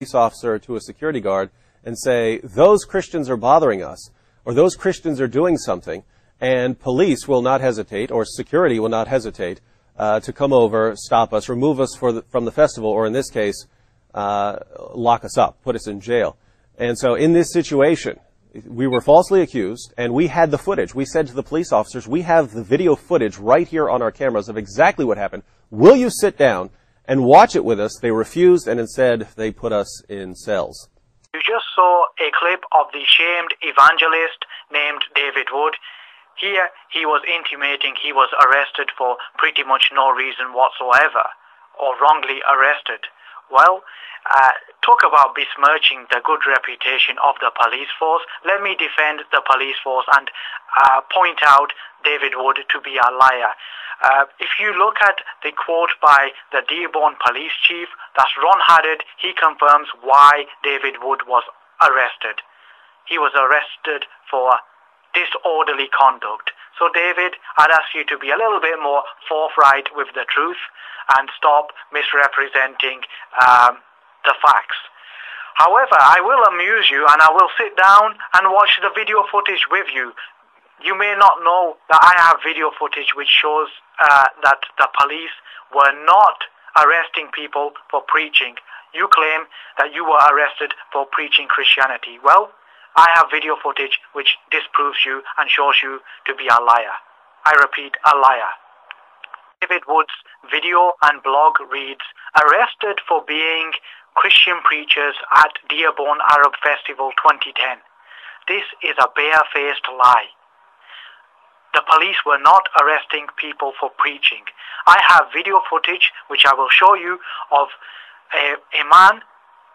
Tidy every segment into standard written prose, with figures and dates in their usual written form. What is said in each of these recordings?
police officer to a security guard and say, those Christians are bothering us, or those Christians are doing something, and police will not hesitate, or security will not hesitate, to come over, stop us, remove us from the festival, or in this case, lock us up, put us in jail. And so in this situation, we were falsely accused, and we had the footage. We said to the police officers, we have the video footage right here on our cameras of exactly what happened. Will you sit down and watch it with us? They refused, and instead they put us in cells. You just saw a clip of the shamed evangelist named David Wood. Here, he was intimating he was arrested for pretty much no reason whatsoever, or wrongly arrested. Well, talk about besmirching the good reputation of the police force. Let me defend the police force and point out David Wood to be a liar. If you look at the quote by the Dearborn police chief, that's Ron Haddad, he confirms why David Wood was arrested. He was arrested for disorderly conduct. So David, I'd ask you to be a little bit more forthright with the truth and stop misrepresenting the facts. However, I will amuse you and I will sit down and watch the video footage with you. You may not know that I have video footage which shows that the police were not arresting people for preaching. You claim that you were arrested for preaching Christianity. Well, I have video footage which disproves you and shows you to be a liar. I repeat, a liar. David Wood's video and blog reads, arrested for being Christian preachers at Dearborn Arab Festival 2010. This is a bare-faced lie. The police were not arresting people for preaching. I have video footage which I will show you of a man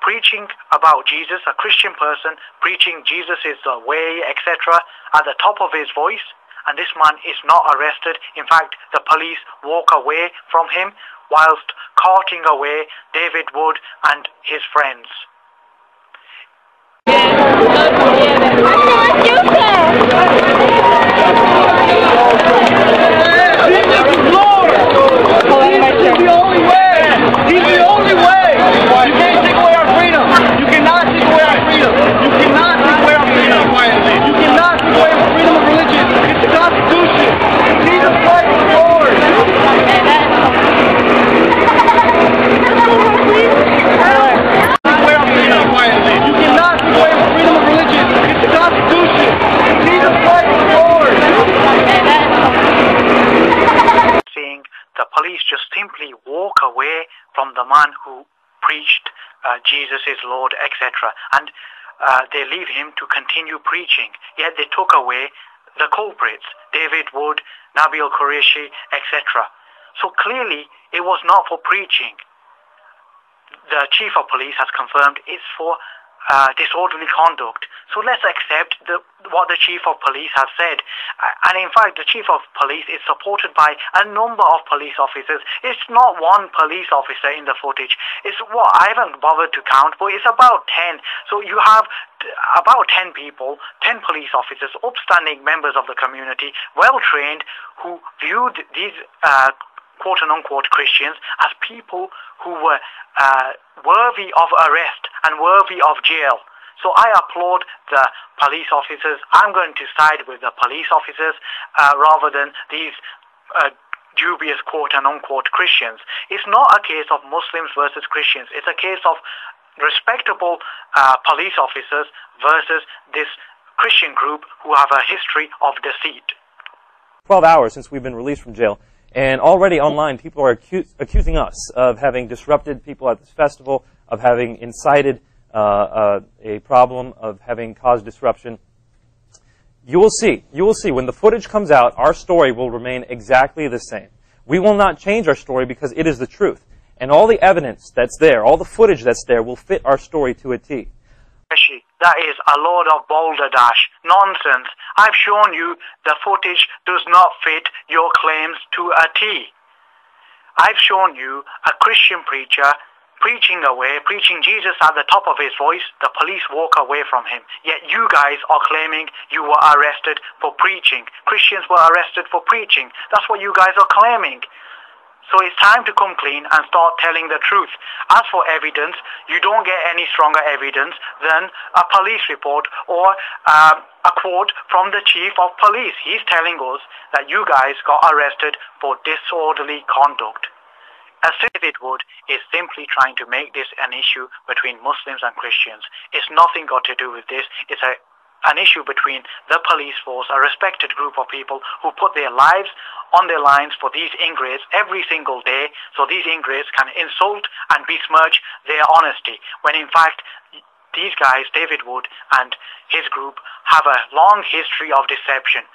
preaching about Jesus, a Christian person preaching Jesus is the way, etc. at the top of his voice, and this man is not arrested. In fact, the police walk away from him whilst carting away David Wood and his friends. Simply walk away from the man who preached Jesus is Lord, etc. And they leave him to continue preaching. Yet they took away the culprits, David Wood, Nabil Qureshi, etc. So clearly it was not for preaching. The chief of police has confirmed it's for disorderly conduct. So let's accept what the chief of police has said. And in fact, the chief of police is supported by a number of police officers. It's not one police officer in the footage. It's what I haven't bothered to count, but it's about 10. So you have about 10 people, 10 police officers, upstanding members of the community, well-trained, who viewed these quote-unquote Christians as people who were worthy of arrest and worthy of jail. So I applaud the police officers. I'm going to side with the police officers rather than these dubious quote-unquote Christians. It's not a case of Muslims versus Christians. It's a case of respectable police officers versus this Christian group who have a history of deceit. 12 hours since we've been released from jail. And already online, people are accusing us of having disrupted people at this festival, of having incited a problem, of having caused disruption. You will see. When the footage comes out, our story will remain exactly the same. We will not change our story because it is the truth. And all the evidence that's there, all the footage that's there, will fit our story to a T. That is a load of balderdash. Nonsense. I've shown you the footage does not fit your claims to a T. I've shown you a Christian preacher preaching Jesus at the top of his voice. The police walk away from him. Yet you guys are claiming you were arrested for preaching. Christians were arrested for preaching. That's what you guys are claiming. So it's time to come clean and start telling the truth. As for evidence, you don't get any stronger evidence than a police report or a quote from the chief of police. He's telling us that you guys got arrested for disorderly conduct. As David Wood is simply trying to make this an issue between Muslims and Christians. It's nothing got to do with this. It's an issue between the police force, a respected group of people who put their lives on their lines for these ingrates every single day, so these ingrates can insult and besmirch their honesty, when in fact these guys, David Wood and his group, have a long history of deception.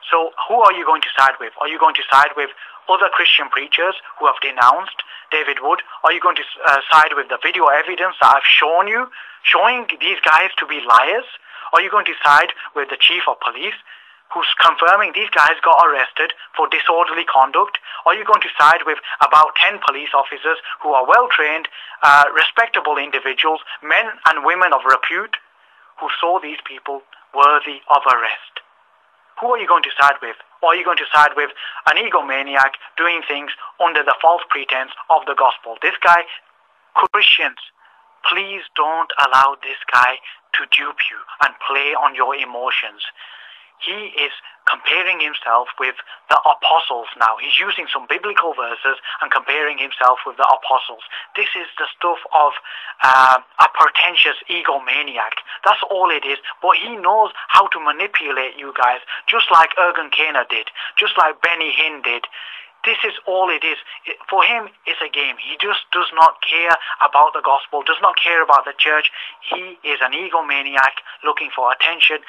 So who are you going to side with? Are you going to side with other Christian preachers who have denounced David Wood? Are you going to side with the video evidence that I've shown you, showing these guys to be liars? Are you going to side with the chief of police who's confirming these guys got arrested for disorderly conduct? Are you going to side with about 10 police officers who are well-trained, respectable individuals, men and women of repute, who saw these people worthy of arrest? Who are you going to side with? Or are you going to side with an egomaniac doing things under the false pretense of the gospel? This guy, Christians, please don't allow this guy to dupe you and play on your emotions. He is comparing himself with the apostles now. He's using some biblical verses and comparing himself with the apostles. This is the stuff of a pretentious egomaniac. That's all it is. But he knows how to manipulate you guys, just like Ergun Kena did, just like Benny Hinn did. This is all it is. For him, it's a game. He just does not care about the gospel, does not care about the church. He is an egomaniac looking for attention.